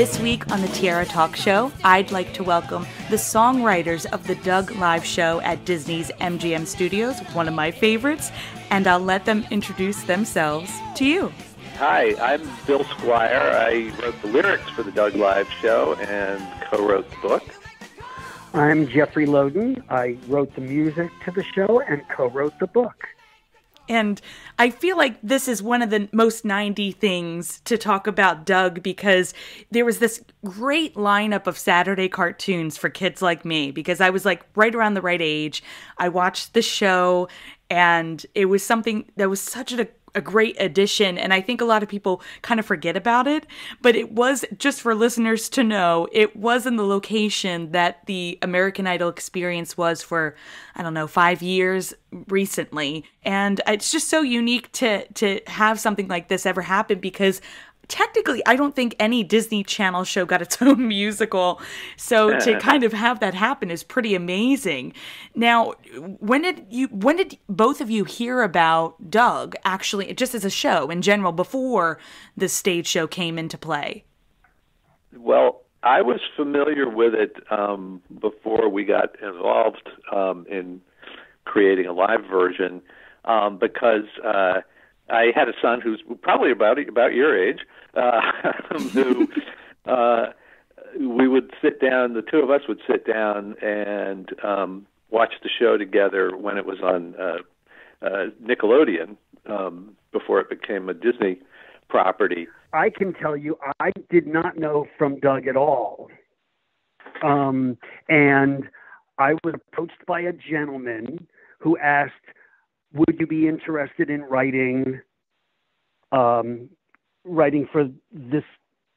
This week on the Tiara Talk Show, I'd like to welcome the songwriters of the Doug Live Show at Disney's MGM Studios, one of my favorites, and I'll let them introduce themselves to you. Hi, I'm Bill Squier. I wrote the lyrics for the Doug Live Show and co-wrote the book. I'm Jeffrey Lodin. I wrote the music to the show and co-wrote the book. And I feel like this is one of the most 90 things to talk about Doug, because there was this great lineup of Saturday cartoons for kids like me, because I was like right around the right age. I watched the show and it was something that was such a great addition. And I think a lot of people kind of forget about it, but it was, just for listeners to know, it was in the location that the American Idol experience was for, 5 years recently. And it's just so unique to have something like this ever happen, because technically, I don't think any Disney Channel show got its own musical. So to kind of have that happen is pretty amazing. Now, when did both of you hear about Doug, actually, just as a show in general, before the stage show came into play? Well, I was familiar with it before we got involved in creating a live version, because I had a son who's probably about your age, who we would sit down, the two of us would sit down and watch the show together when it was on Nickelodeon, before it became a Disney property. I can tell you, I did not know from Doug at all. And I was approached by a gentleman who asked, would you be interested in writing for this,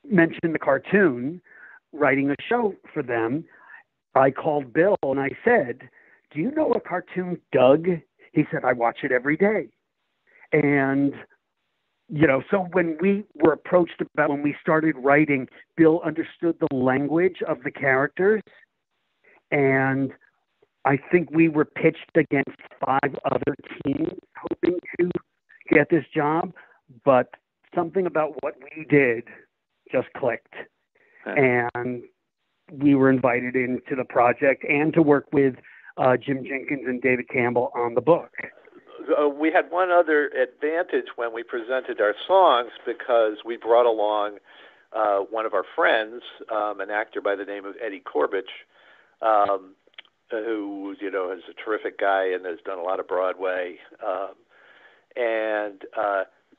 mention the cartoon, writing a show for them? I called Bill and I said, do you know a cartoon, Doug? He said, I watch it every day. And, so when we were approached about when we started writing, Bill understood the language of the characters. And I think we were pitched against 5 other teams hoping to get this job, but something about what we did just clicked. And we were invited into the project and to work with Jim Jenkins and David Campbell on the book. We had one other advantage when we presented our songs, because we brought along one of our friends, an actor by the name of Eddie Corbich, who, is a terrific guy and has done a lot of Broadway. And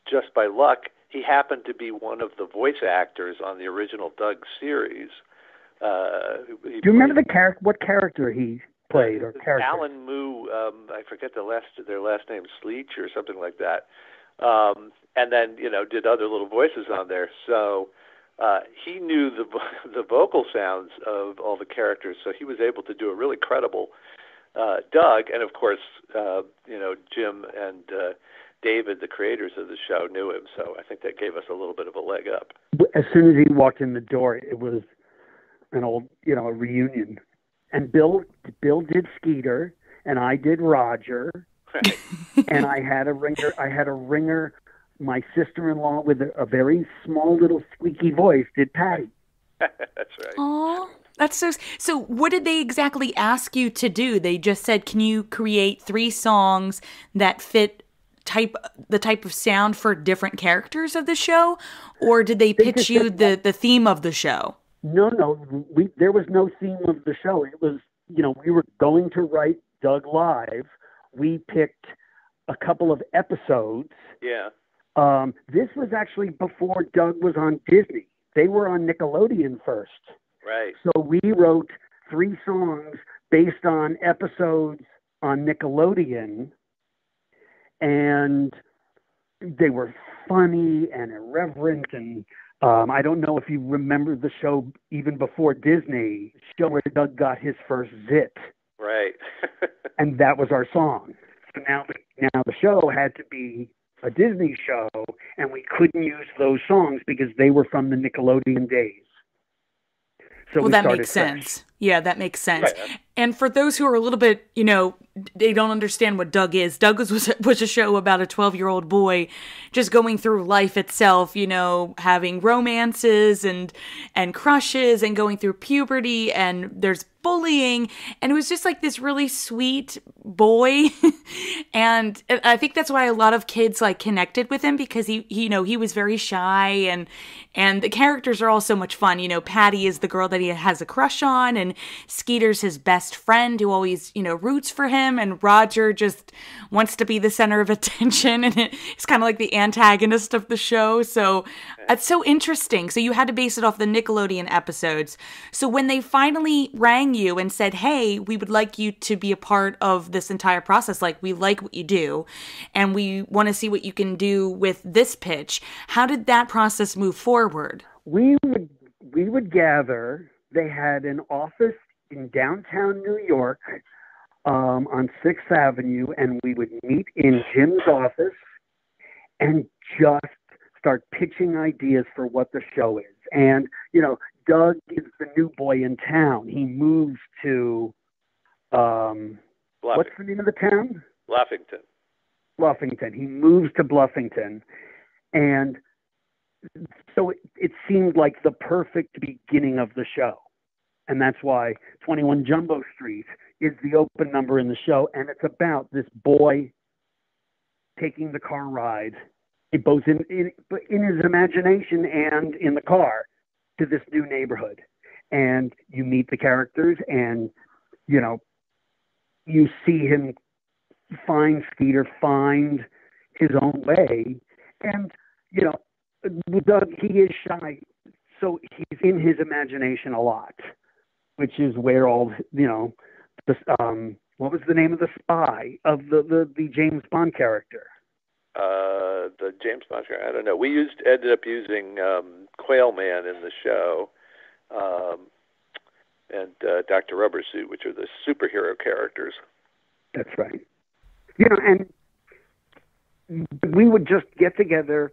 just by luck, he happened to be one of the voice actors on the original Doug series. Do you remember what character he played? Or character? Alan Moo, I forget their last name, Sleech or something like that. And then, did other little voices on there. So he knew the vocal sounds of all the characters, so he was able to do a really credible Doug. And of course, Jim and David, the creators of the show, knew him, so I think that gave us a little bit of a leg up. As soon as he walked in the door, it was an old, a reunion. And Bill did Skeeter, and I did Roger, right. And I had a ringer. My sister-in-law, with a very small little squeaky voice, did Patty. That's right. Aww. That's so what did they exactly ask you to do? They just said, can you create 3 songs that fit the type of sound for different characters of the show? Or did they pitch you the theme of the show? No, there was no theme of the show. It was, we were going to write Doug Live. We picked a couple of episodes. Yeah. This was actually before Doug was on Disney. They were on Nickelodeon first. Right. So we wrote 3 songs based on episodes on Nickelodeon, and they were funny and irreverent. And I don't know if you remember the show even before Disney, show where Doug got his first zit. Right. And that was our song. So now the show had to be a Disney show, and we couldn't use those songs because they were from the Nickelodeon days. So that makes sense. Yeah, that makes sense. Right. And for those who are a little bit, they don't understand what Doug is. Doug was a show about a 12-year-old boy just going through life itself, you know, having romances and crushes and going through puberty, and there's bullying, and it was just like this really sweet boy. And I think that's why a lot of kids like connected with him, because he you know, he was very shy, and the characters are all so much fun. You know, Patty is the girl that he has a crush on, and Skeeter's his best friend who always, you know, roots for him, and Roger just wants to be the center of attention, and it's kind of like the antagonist of the show. So it's so interesting. So you had to base it off the Nickelodeon episodes. So when they finally rang you and said, hey, we would like you to be a part of this entire process, like, we like what you do and we want to see what you can do with this pitch, how did that process move forward? We would gather. They had an office in downtown New York, on 6th Avenue, and we would meet in Jim's office and just start pitching ideas for what the show is. And, you know, Doug is the new boy in town. He moves to, what's the name of the town? Bluffington. He moves to Bluffington. And so it seemed like the perfect beginning of the show. And that's why 21 Jumbo Street is the open number in the show. And it's about this boy taking the car ride, both in his imagination and in the car, to this new neighborhood. And you meet the characters, and, you know, you see him find Skeeter, find his own way. And, you know, with Doug, he is shy, so he's in his imagination a lot, which is where all, you know, the, what was the name of the spy of the James Bond character? The James Bond character, I don't know. We ended up using Quail Man in the show, and Dr. Rubber Suit, which are the superhero characters. That's right. You know, and we would just get together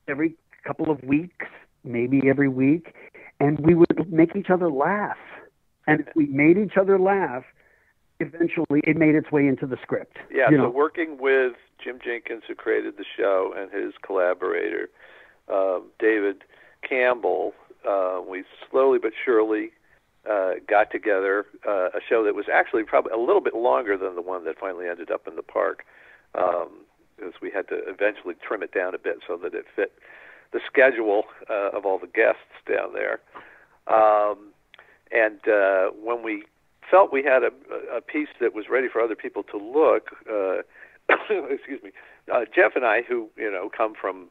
every couple of weeks, maybe every week, and we would make each other laugh. And if we made each other laugh, eventually it made its way into the script. Yeah, so working with Jim Jenkins, who created the show, and his collaborator, David Campbell, we slowly but surely got together a show that was actually probably a little bit longer than the one that finally ended up in the park, because we had to eventually trim it down a bit so that it fit the schedule of all the guests down there. And when we felt we had a piece that was ready for other people to look, excuse me, Jeff and I, who, you know, come from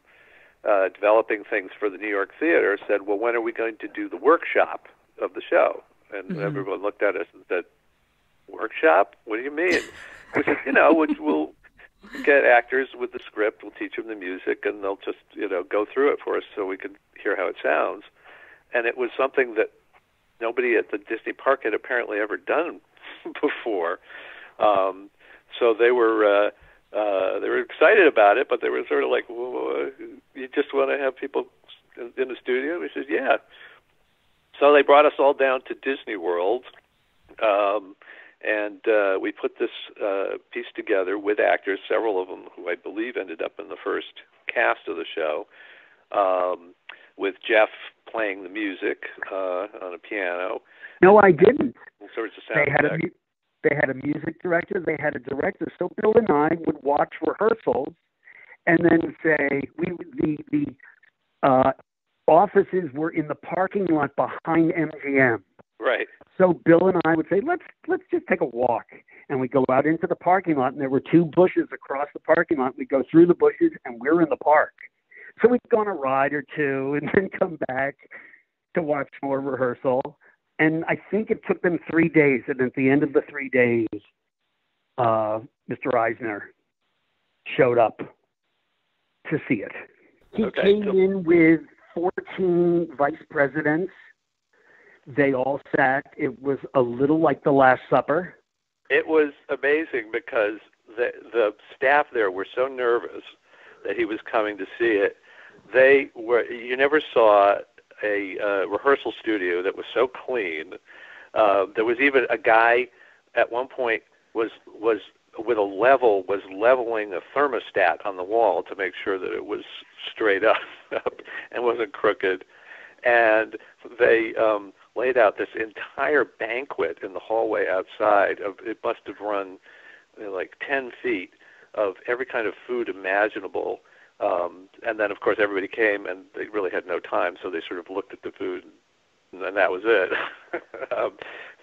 developing things for the New York theater, said, well, when are we going to do the workshop of the show? And everyone looked at us and said, workshop? What do you mean? We said, you know, we'll get actors with the script, we'll teach them the music, and they'll just, you know, go through it for us so we can hear how it sounds. And it was something that nobody at the Disney park had apparently ever done before. So they were excited about it, but they were sort of like, well, you just want to have people in the studio? We said, yeah. So they brought us all down to Disney World, and we put this piece together with actors, several of them who I believe ended up in the first cast of the show, with Jeff playing the music on a piano. No, I didn't. All sorts of sound effects. They had a music director, they had a director. So Bill and I would watch rehearsals and then say, the offices were in the parking lot behind MGM. Right. So Bill and I would say, let's just take a walk. And we'd go out into the parking lot, and there were two bushes across the parking lot. We'd go through the bushes, and we're in the park. So we'd go on a ride or two and then come back to watch more rehearsal. And I think it took them 3 days. And at the end of the 3 days, Mr. Eisner showed up to see it. He came in with 14 vice presidents. They all sat. It was a little like the Last Supper. It was amazing because the staff there were so nervous that he was coming to see it. You never saw a rehearsal studio that was so clean. There was even a guy at one point was leveling a thermostat on the wall to make sure that it was straight up and wasn't crooked. And they laid out this entire banquet in the hallway outside. It must have run like 10 feet of every kind of food imaginable. And then, of course, everybody came, and they really had no time, so they sort of looked at the food, and then that was it.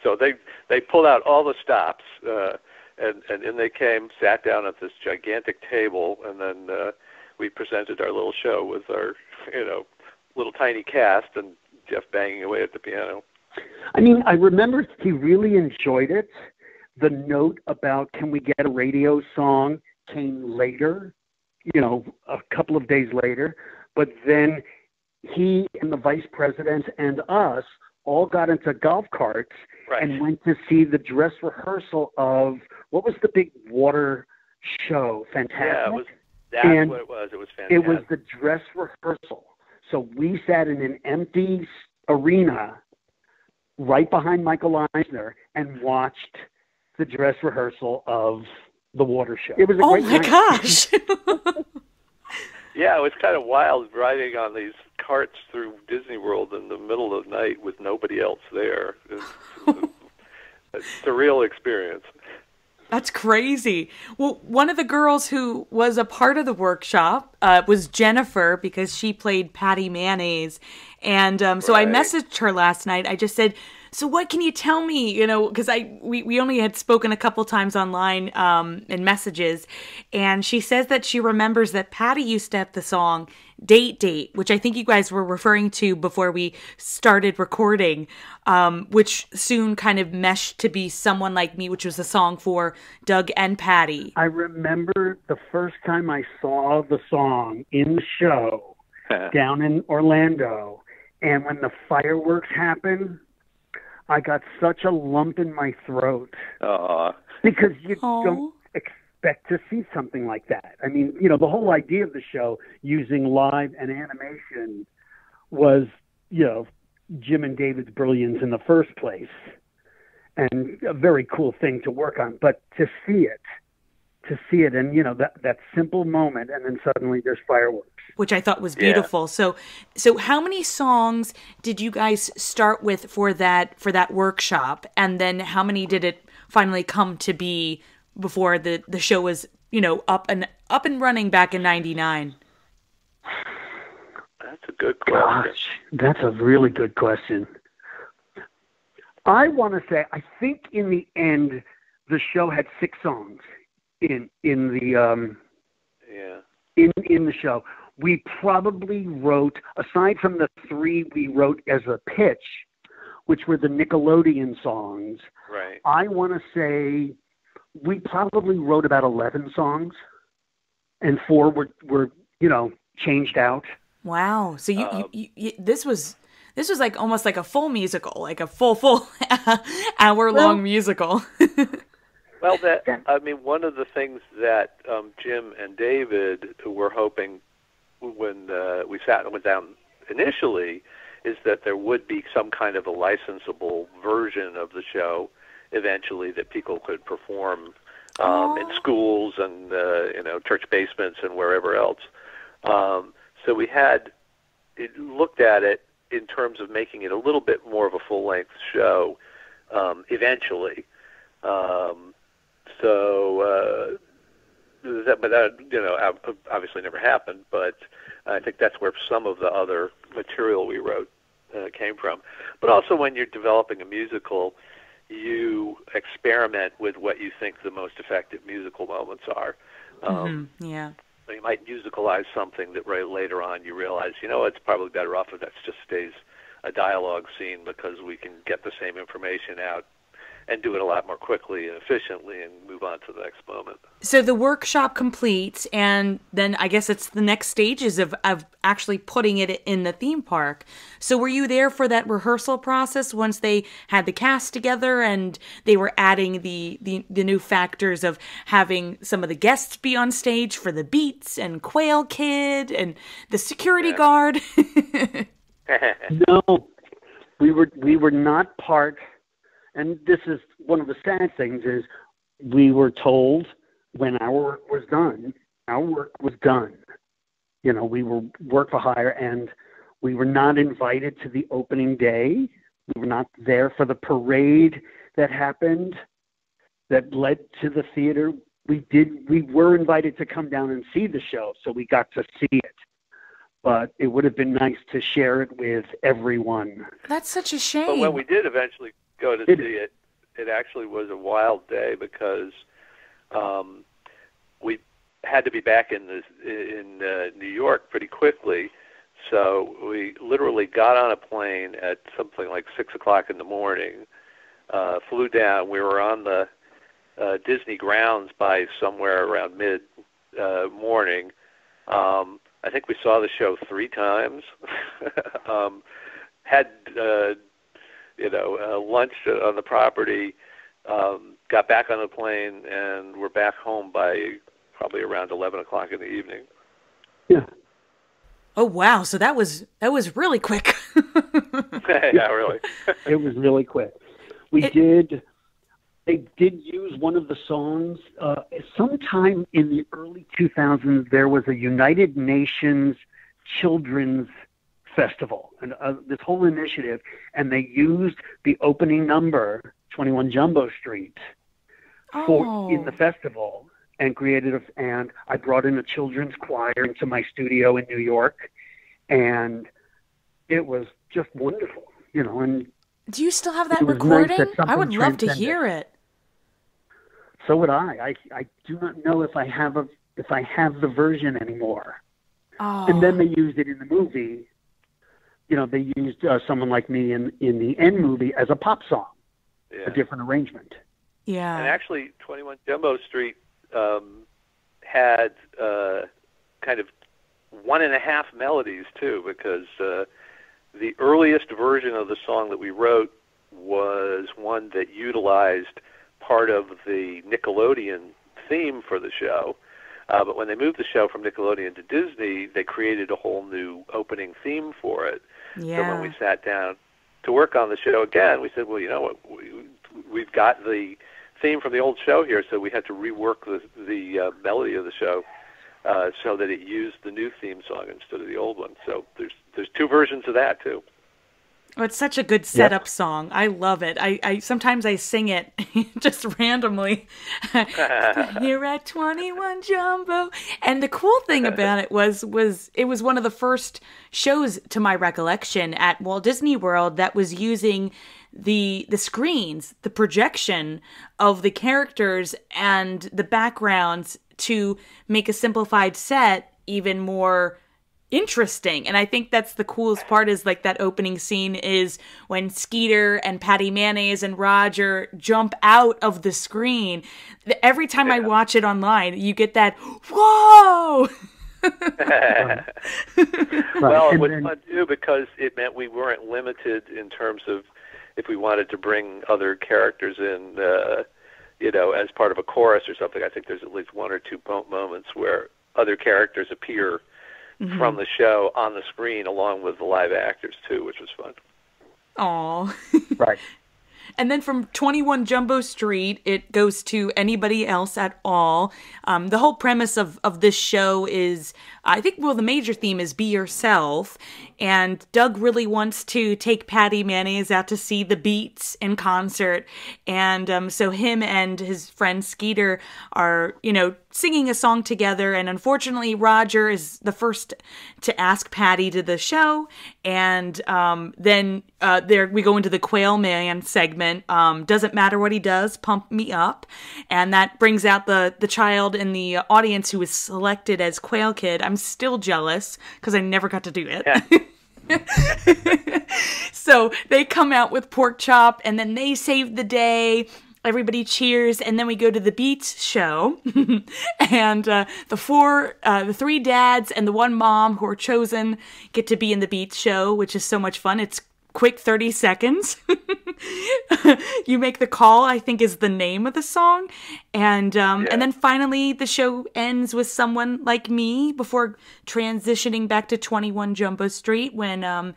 So they pulled out all the stops, and in they came, sat down at this gigantic table, and then we presented our little show with our, little tiny cast, and Jeff banging away at the piano. I mean, I remember he really enjoyed it. The note about can we get a radio song came later, a couple of days later. But then he and the vice president and us all got into golf carts and went to see the dress rehearsal of, what was the big water show, Fantasmic? Yeah, that's what it was. It was fantastic. It was the dress rehearsal. So we sat in an empty arena right behind Michael Eisner and watched the dress rehearsal of the water show. It was a great night. Gosh. Yeah, it was kind of wild riding on these carts through Disney World in the middle of the night with nobody else there. It's a surreal experience. That's crazy. Well, one of the girls who was a part of the workshop was Jennifer, because she played Patty Mayonnaise. And so I messaged her last night. I just said, so what can you tell me? Because we only had spoken a couple times online in messages. And she says that she remembers that Patty used to have the song Date Date, which I think you guys were referring to before we started recording, which soon kind of meshed to be Someone Like Me, which was a song for Doug and Patty. I remember the first time I saw the song in the show down in Orlando, and when the fireworks happened, I got such a lump in my throat. Because you don't expect to see something like that. I mean, the whole idea of the show using live and animation was, Jim and David's brilliance in the first place, and a very cool thing to work on. But to see it, and, that simple moment, and then suddenly there's fireworks. Which I thought was beautiful. Yeah. So how many songs did you guys start with for that workshop? And then how many did it finally come to be before the show was, up and running back in '99? That's a good question. Gosh, that's a really good question. I want to say, I think in the end, the show had 6 songs in the show. We probably wrote, aside from the 3 we wrote as a pitch, which were the Nickelodeon songs. Right. I want to say we probably wrote about 11 songs, and 4 were changed out. Wow. So you this was like almost like a full musical, like a full hour-long musical. Well, one of the things that Jim and David were hoping when we sat and went down initially is that there would be some kind of a licensable version of the show eventually that people could perform in schools and church basements and wherever else. So we had looked at it in terms of making it a little bit more of a full-length show eventually. That obviously never happened, but I think that's where some of the other material we wrote came from. But also when you're developing a musical, you experiment with what you think the most effective musical moments are. You might musicalize something that right later on you realize, it's probably better off if that just stays a dialogue scene, because we can get the same information out and do it a lot more quickly and efficiently and move on to the next moment. So the workshop completes, and then I guess it's the next stages of actually putting it in the theme park. So were you there for that rehearsal process once they had the cast together and they were adding the new factors of having some of the guests be on stage for the beats and Quail Kid and the security guard? No, we were not part. And this is one of the sad things, is we were told when our work was done, our work was done. You know, we were work for hire, and we were not invited to the opening day. We were not there for the parade that happened that led to the theater. We were invited to come down and see the show, so we got to see it. But it would have been nice to share it with everyone. That's such a shame. But when we did eventually go to see it, it actually was a wild day because we had to be back in New York pretty quickly. So we literally got on a plane at something like 6 o'clock in the morning, flew down. We were on the Disney grounds by somewhere around mid-morning. I think we saw the show 3 times. Had lunch on the property. Got back on the plane, and we're back home by probably around 11 o'clock in the evening. Yeah. Oh wow! So that was really quick. Yeah, really. It was really quick. They did use one of the songs. Sometime in the early 2000s, there was a United Nations Children's Festival, and this whole initiative, and they used the opening number, 21 Jumbo Street, in the festival, and and I brought in a children's choir into my studio in New York, and it was just wonderful, and do you still have that recording? Nice that I would love to hear it. So would I. I do not know if I have the version anymore. Oh. And then they used it in the movie. They used Someone Like Me in the end movie as a pop song, a different arrangement. Yeah. And actually, 21 Jumbo Street had kind of 1.5 melodies too, because the earliest version of the song that we wrote was one that utilized part of the Nickelodeon theme for the show. But when they moved the show from Nickelodeon to Disney, they created a whole new opening theme for it. Yeah. So when we sat down to work on the show again, we said, well, you know what, we've got the theme from the old show here, so we had to rework the melody of the show so that it used the new theme song instead of the old one. So there's 2 versions of that too. Oh, it's such a good setup song. I love it. I sometimes I sing it just randomly. Here at 21 Jumbo. And the cool thing about it was it was one of the first shows, to my recollection, at Walt Disney World that was using the screens, the projection of the characters and the backgrounds to make a simplified set even more interesting. And I think that's the coolest part, is like that opening scene is when Skeeter and Patty Mayonnaise and Roger jump out of the screen. Every time I watch it online, you get that, whoa! Well, it was fun too, because it meant we weren't limited in terms of if we wanted to bring other characters in, as part of a chorus or something. I think there's at least 1 or 2 moments where other characters appear from the show on the screen along with the live actors too, which was fun. Aw. Right. And then from 21 Jumbo Street, it goes to Anybody Else at All. The whole premise of this show is, I think, the major theme is be yourself. And Doug really wants to take Patty Mayonnaise out to see the Beats in concert. And so him and his friend Skeeter are, singing a song together. And unfortunately, Roger is the first to ask Patty to the show. And then we go into the Quail Man segment. Doesn't matter what he does, pump me up. And that brings out the child in the audience who was selected as Quail Kid. I'm still jealous because I never got to do it. Yeah. So they come out with Pork Chop, and then they save the day. Everybody cheers, and then we go to the Beats show, and the 3 dads and the 1 mom who are chosen get to be in the Beats show, which is so much fun. It's quick 30 seconds. You Make the Call, I think, is the name of the song. And then finally the show ends with Someone Like Me before transitioning back to 21 Jumbo Street when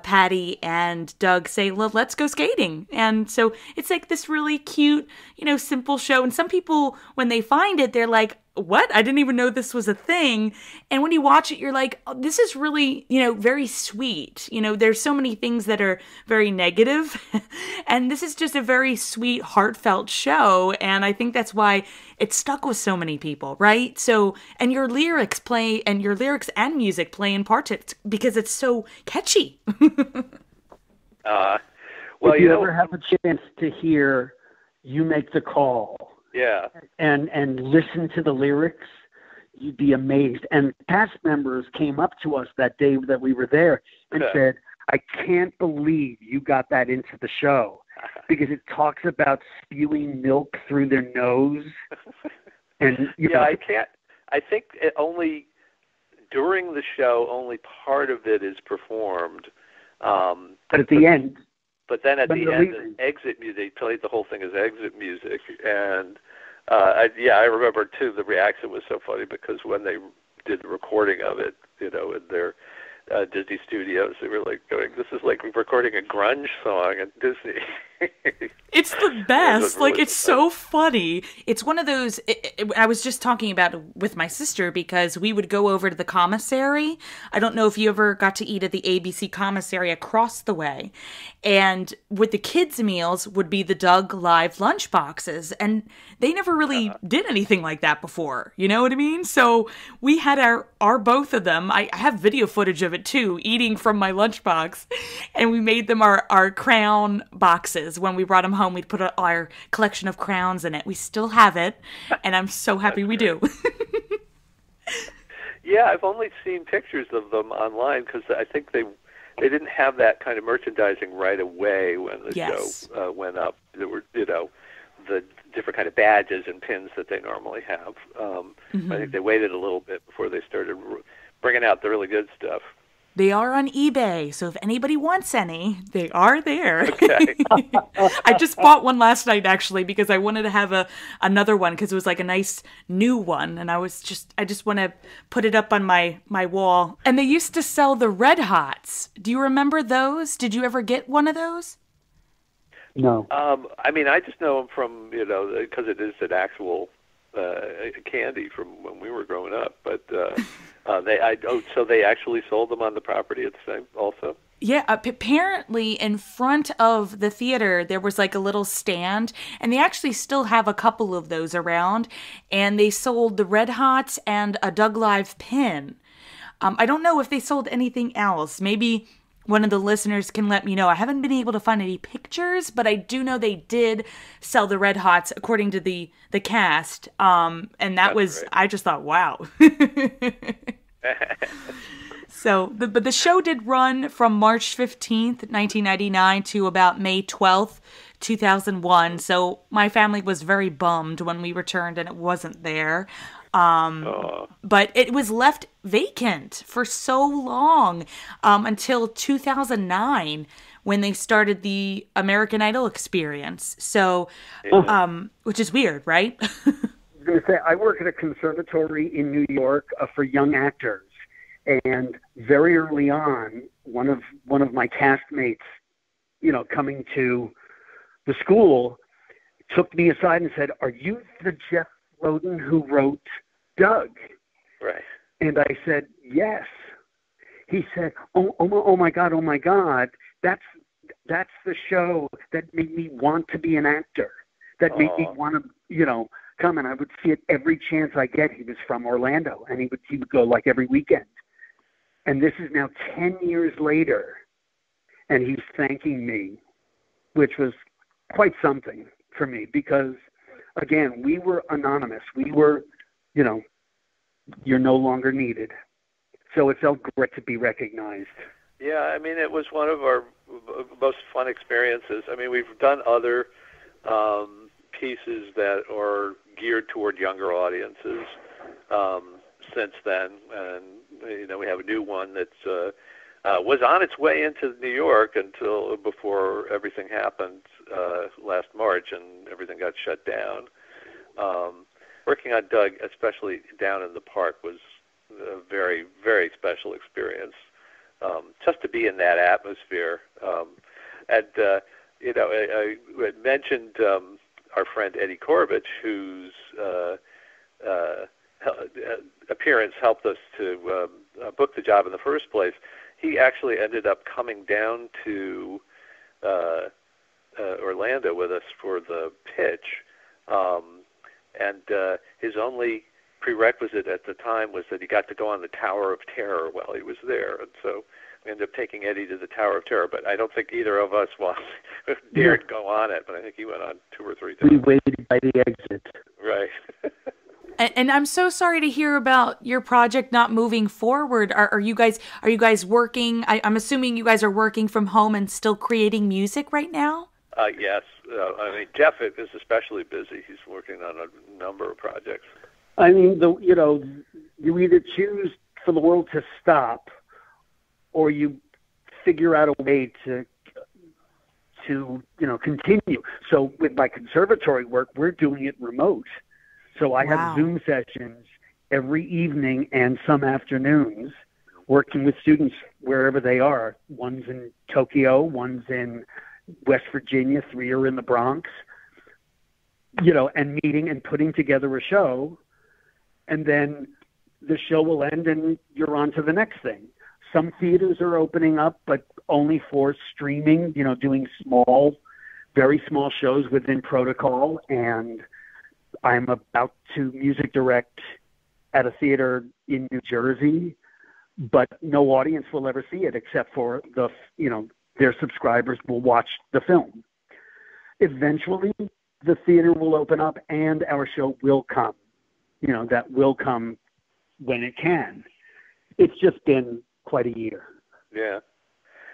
Patty and Doug say, well, let's go skating. And so it's like this really cute, simple show. And some people, when they find it, they're like, what? I didn't even know this was a thing. And when you watch it, you're like, oh, this is really, very sweet. There's so many things that are very negative. And this is just a very sweet, heartfelt show. And I think that's why it stuck with so many people, right? So, and your lyrics and music play in part because it's so catchy. Well, if you ever have a chance to hear You Make the Call, yeah, and listen to the lyrics, you'd be amazed. And cast members came up to us that day that we were there and said, I can't believe you got that into the show, because it talks about spewing milk through their nose. And I can't. I think only during the show, only part of it is performed. But at the end. But then at the end, exit music, they played the whole thing as exit music. And, I remember, too, the reaction was so funny because when they did the recording of it, in their Disney Studios, they were like going, this is like recording a grunge song at Disney. It's the best. Really, it's so funny. It's one of those, I was just talking about it with my sister because we would go over to the commissary. I don't know if you ever got to eat at the ABC commissary across the way. And with the kids' meals would be the Doug Live lunch boxes. And they never really did anything like that before. You know what I mean? So we had our both of them. I have video footage of it too, eating from my lunchbox. And we made them our crown boxes. When we brought them home, we'd put our collection of crowns in it. We still have it, and I'm so happy we do. Yeah, I've only seen pictures of them online because I think they didn't have that kind of merchandising right away when the show went up. There were, the different kind of badges and pins that they normally have. I think they waited a little bit before they started bringing out the really good stuff. They are on eBay, so if anybody wants any, they are there. Okay. I just bought one last night, actually, because I wanted to have another one because it was like a nice new one, and I just want to put it up on my wall. And they used to sell the Red Hots. Do you remember those? Did you ever get one of those? No. I just know them from, because it is an actual candy from when we were growing up, but so they actually sold them on the property at the same also? Yeah, apparently in front of the theater there was like a little stand, and they actually still have a couple of those around, and they sold the Red Hots and a Doug Live pin. I don't know if they sold anything else. Maybe one of the listeners can let me know. I haven't been able to find any pictures, but I do know they did sell the Red Hots according to the cast. And that was great. I just thought, wow. But the show did run from March 15th, 1999 to about May 12th, 2001. So my family was very bummed when we returned and it wasn't there. But it was left vacant for so long, until 2009 when they started the American Idol experience. So, which is weird, right? I was going to say, I work at a conservatory in New York for young actors. And very early on, one of my castmates, coming to the school, took me aside and said, "Are you the Jeff Lodin who wrote Doug?" Right. And I said, "Yes." He said, oh my God, that's the show that made me want to be an actor, that made me want to, come. And I would see it every chance I get. He was from Orlando, and he would go like every weekend. And this is now 10 years later, and he's thanking me, which was quite something for me because, again, we were anonymous. We were, you're no longer needed. So it felt great to be recognized. Yeah, it was one of our most fun experiences. We've done other pieces that are geared toward younger audiences since then, and we have a new one that's was on its way into New York until before everything happened last March and everything got shut down. Working on Doug, especially down in the park, was a very, very special experience. just to be in that atmosphere. I mentioned our friend Eddie Korovich, whose appearance helped us to book the job in the first place. He actually ended up coming down to Orlando with us for the pitch, and his only prerequisite at the time was that he got to go on the Tower of Terror while he was there, and so we ended up taking Eddie to the Tower of Terror. But I don't think either of us dared go on it, but I think he went on 2 or 3 times. We waited by the exit. Right. And I'm so sorry to hear about your project not moving forward. Are you guys working? I'm assuming you guys are working from home and still creating music right now? Yes. I mean, Jeff is especially busy. He's working on a number of projects. I mean, you either choose for the world to stop, or you figure out a way to continue. So with my conservatory work, we're doing it remote. So I have Zoom sessions every evening and some afternoons working with students wherever they are. One's in Tokyo, one's in West Virginia, 3 are in the Bronx, and meeting and putting together a show. And then the show will end and you're on to the next thing. Some theaters are opening up, but only for streaming, doing very small shows within protocol. And I'm about to music direct at a theater in New Jersey, but no audience will ever see it except for their subscribers will watch the film. Eventually, the theater will open up and our show will come. That will come when it can. It's just been quite a year. Yeah.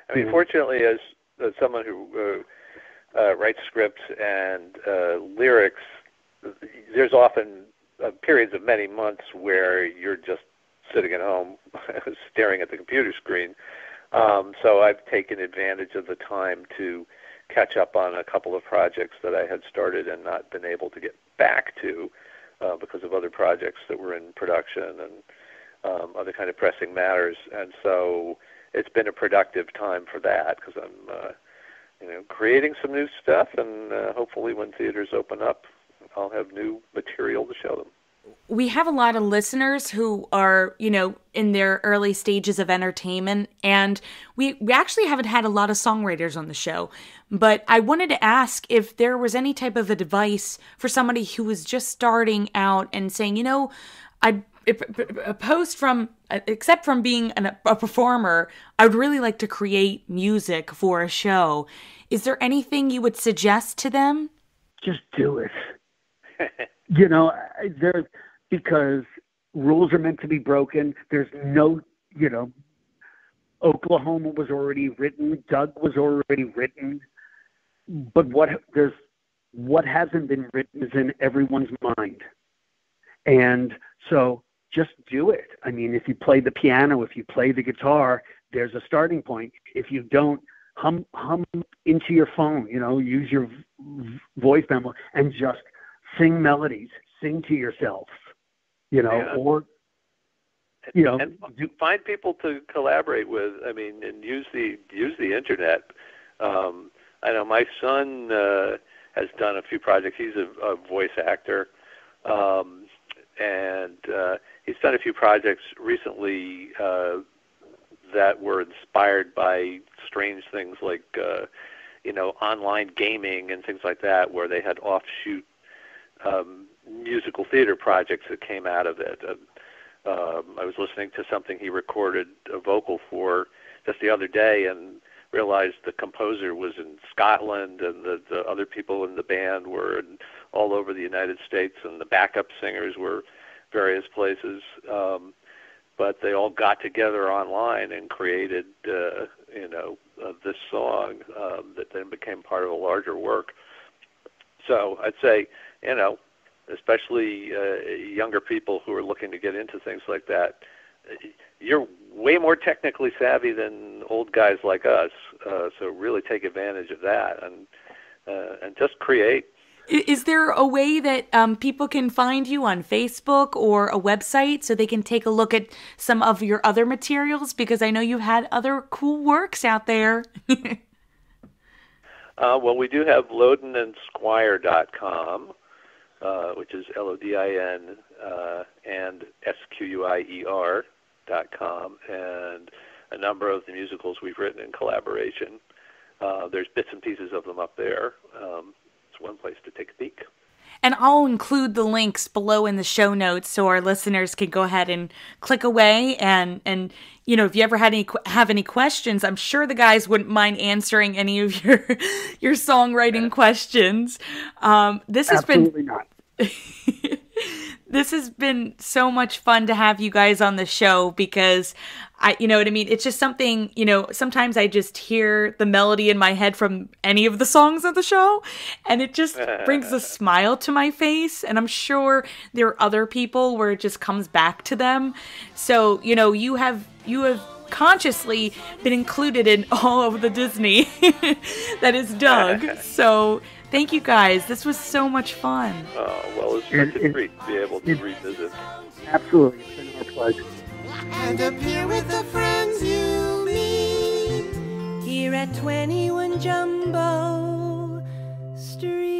I mean, fortunately, as someone who writes scripts and lyrics, there's often periods of many months where you're just sitting at home staring at the computer screen. So I've taken advantage of the time to catch up on a couple of projects that I had started and not been able to get back to because of other projects that were in production and other kind of pressing matters. And so it's been a productive time for that because I'm creating some new stuff, and hopefully when theaters open up, I'll have new material to show them. We have a lot of listeners who are, in their early stages of entertainment, and we actually haven't had a lot of songwriters on the show. But I wanted to ask if there was any type of advice for somebody who was just starting out and saying, except from being a performer, I would really like to create music for a show. Is there anything you would suggest to them? Just do it. Because rules are meant to be broken. There's no, Oklahoma was already written. Doug was already written. But what hasn't been written is in everyone's mind. And so just do it. I mean, if you play the piano, if you play the guitar, there's a starting point. If you don't, hum into your phone, use your voice memo and just sing melodies, sing to yourself, or, and find people to collaborate with. I mean, and use the internet. I know my son has done a few projects. He's a voice actor, and he's done a few projects recently that were inspired by strange things like, online gaming and things like that, where they had offshoot musical theater projects that came out of it. I was listening to something he recorded a vocal for just the other day and realized the composer was in Scotland and the other people in the band were all over the United States and the backup singers were various places. But they all got together online and created, this song that then became part of a larger work. So I'd say, especially younger people who are looking to get into things like that, you're way more technically savvy than old guys like us. So really take advantage of that and just create. Is there a way that people can find you on Facebook or a website so they can take a look at some of your other materials? Because I know you had other cool works out there. Well, we do have LodinAndSquier.com, which is LODIN and SQUIER.com, and a number of the musicals we've written in collaboration. There's bits and pieces of them up there. It's one place to take a peek. And I'll include the links below in the show notes so our listeners can go ahead and click away. And you know, if you ever have any questions, I'm sure the guys wouldn't mind answering any of your songwriting questions. This has Absolutely not. This has been so much fun to have you guys on the show because you know what I mean? It's just something, you know, sometimes I just hear the melody in my head from any of the songs of the show and it just brings a smile to my face. And I'm sure there are other people where it just comes back to them. So, you know, you have consciously been included in all of the Disney that is Doug. So thank you guys. This was so much fun. Oh, well, it's such a treat to be able to revisit. Absolutely. It's been our pleasure. And appear with the friends you meet here at 21 Jumbo Street.